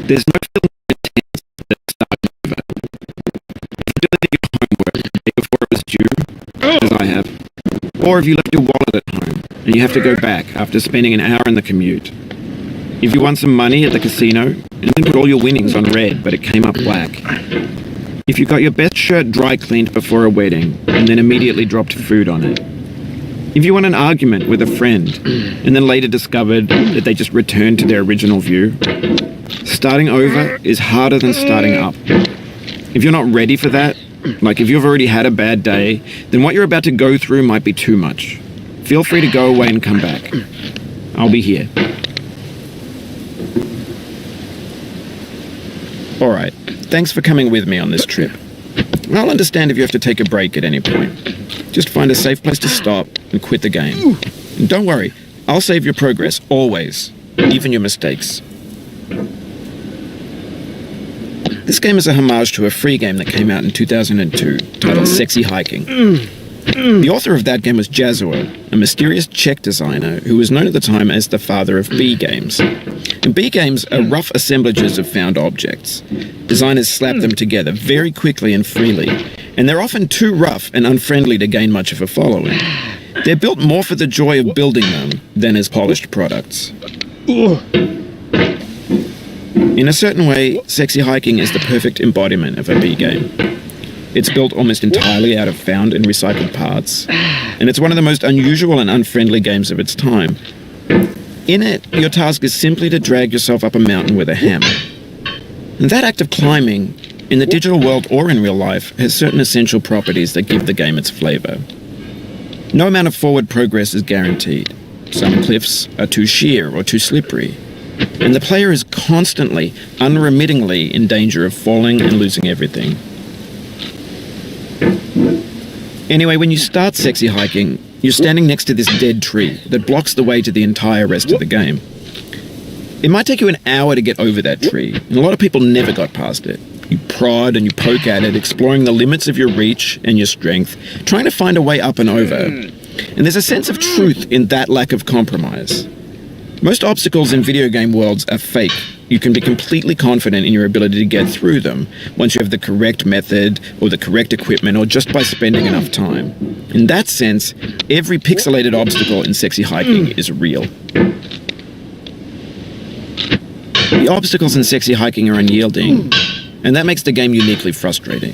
There's no feeling intense that starts over. If you didn't do your homework before it was due, as I have, or if you left your wallet at home and you have to go back after spending an hour in the commute. If you won some money at the casino and then put all your winnings on red but it came up black. If you got your best shirt dry cleaned before a wedding and then immediately dropped food on it. If you won an argument with a friend and then later discovered that they just returned to their original view. Starting over is harder than starting up. If you're not ready for that, like if you've already had a bad day, then what you're about to go through might be too much. Feel free to go away and come back. I'll be here. Alright, thanks for coming with me on this trip. I'll understand if you have to take a break at any point. Just find a safe place to stop and quit the game. And don't worry, I'll save your progress, always. Even your mistakes. This game is a homage to a free game that came out in 2002, titled Sexy Hiking. The author of that game was Jazuo, a mysterious Czech designer who was known at the time as the father of B games. And B games are rough assemblages of found objects. Designers slap them together very quickly and freely, and they're often too rough and unfriendly to gain much of a following. They're built more for the joy of building them than as polished products. In a certain way, Sexy Hiking is the perfect embodiment of a B game. It's built almost entirely out of found and recycled parts, and it's one of the most unusual and unfriendly games of its time. In it, your task is simply to drag yourself up a mountain with a hammer. And that act of climbing, in the digital world or in real life, has certain essential properties that give the game its flavor. No amount of forward progress is guaranteed. Some cliffs are too sheer or too slippery. And the player is constantly, unremittingly in danger of falling and losing everything. Anyway, when you start Sexy Hiking, you're standing next to this dead tree that blocks the way to the entire rest of the game. It might take you an hour to get over that tree, and a lot of people never got past it. You prod and you poke at it, exploring the limits of your reach and your strength, trying to find a way up and over. And there's a sense of truth in that lack of compromise. Most obstacles in video game worlds are fake. You can be completely confident in your ability to get through them once you have the correct method or the correct equipment or just by spending enough time. In that sense, every pixelated obstacle in Sexy Hiking is real. The obstacles in Sexy Hiking are unyielding, and that makes the game uniquely frustrating.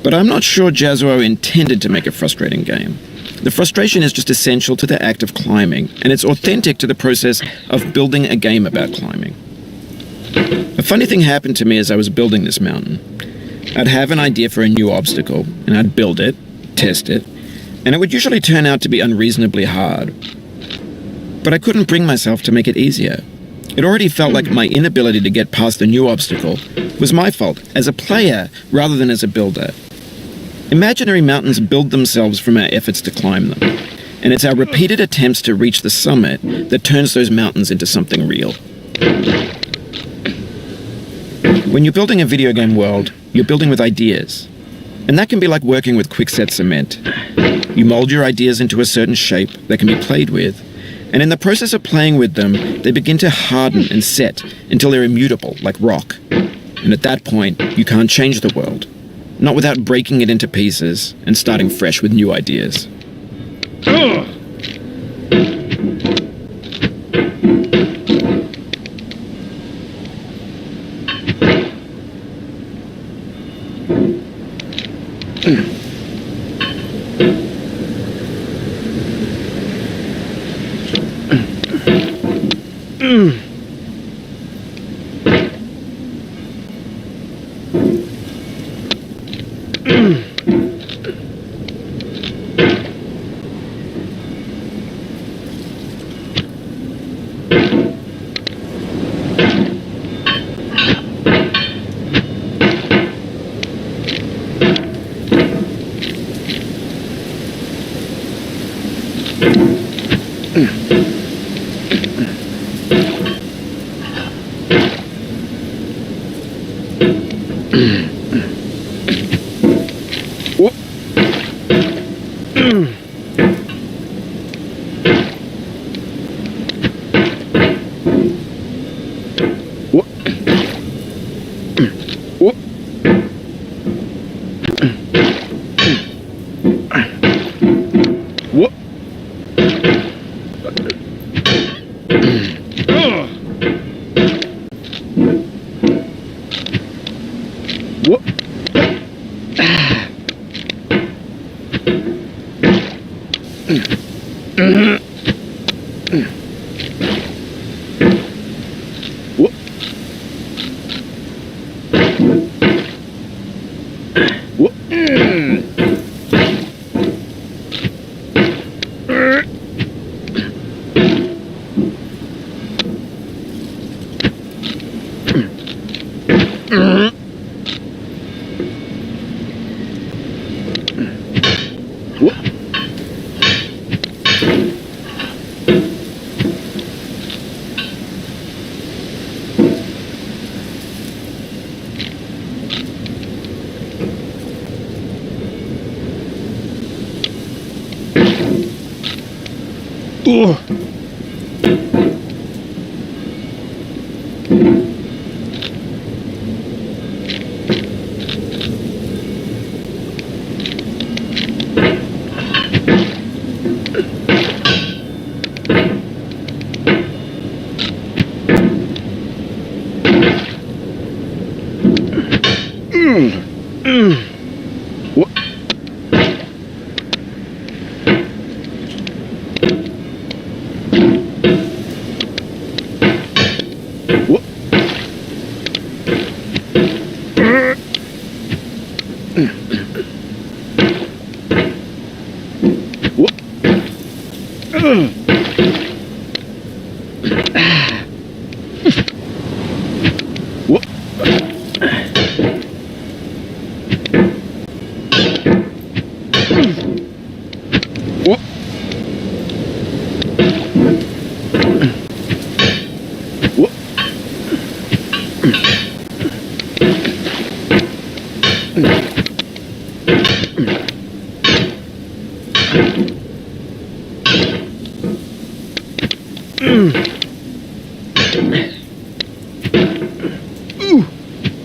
But I'm not sure Jazuo intended to make a frustrating game. The frustration is just essential to the act of climbing, and it's authentic to the process of building a game about climbing. A funny thing happened to me as I was building this mountain. I'd have an idea for a new obstacle, and I'd build it, test it, and it would usually turn out to be unreasonably hard. But I couldn't bring myself to make it easier. It already felt like my inability to get past the new obstacle was my fault as a player rather than as a builder. Imaginary mountains build themselves from our efforts to climb them, and it's our repeated attempts to reach the summit that turns those mountains into something real. When you're building a video game world, you're building with ideas, and that can be like working with quickset cement. You mold your ideas into a certain shape that can be played with, and in the process of playing with them, they begin to harden and set until they're immutable, like rock. And at that point, you can't change the world. Not without breaking it into pieces and starting fresh with new ideas.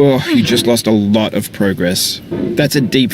Oh, you just lost a lot of progress. That's a deep